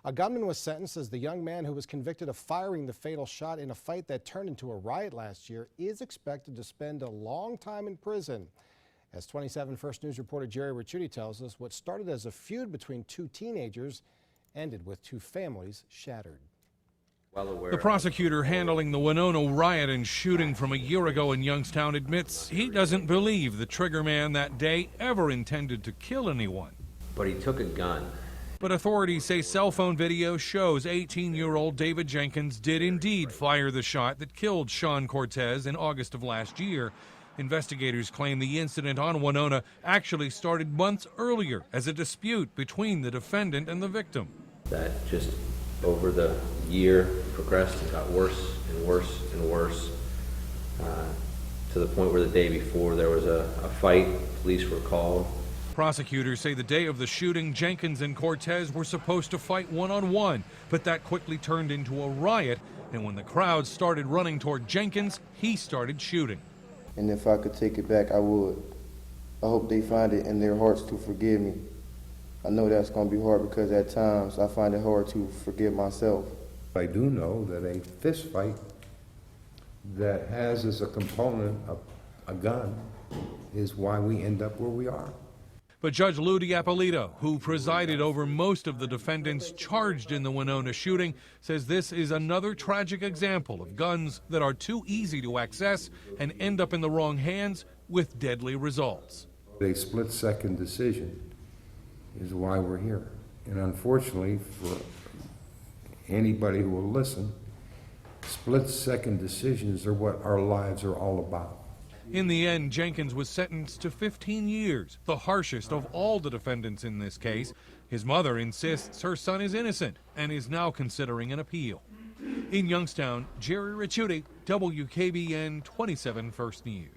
A gunman was sentenced as the young man who was convicted of firing the fatal shot in a fight that turned into a riot last year is expected to spend a long time in prison. As 27 First News reporter Jerry Ricciuti tells us, what started as a feud between two teenagers ended with two families shattered. The prosecutor handling the Winona riot and shooting from a year ago in Youngstown admits he doesn't believe the trigger man that day ever intended to kill anyone. But he took a gun. But authorities say cell phone video shows 18-year-old David Jenkins did indeed fire the shot that killed Shawn Cortez in August of last year. Investigators claim the incident on Winona actually started months earlier as a dispute between the defendant and the victim. That just over the year progressed and got worse and worse and worse, to the point where the day before there was a fight. Police were called. Prosecutors say the day of the shooting, Jenkins and Cortez were supposed to fight one-on-one, but that quickly turned into a riot, and when the crowd started running toward Jenkins, he started shooting. And if I could take it back, I would. I hope they find it in their hearts to forgive me. I know that's going to be hard because at times I find it hard to forgive myself. I do know that a fist fight that has as a component a gun is why we end up where we are. But Judge Lou Diapolito, who presided over most of the defendants charged in the Winona shooting, says this is another tragic example of guns that are too easy to access and end up in the wrong hands with deadly results. A split-second decision is why we're here. And unfortunately, for anybody who will listen, split-second decisions are what our lives are all about. In the end, Jenkins was sentenced to 15 years, the harshest of all the defendants in this case. His mother insists her son is innocent and is now considering an appeal. In Youngstown, Jerry Ricciuti, WKBN 27 First News.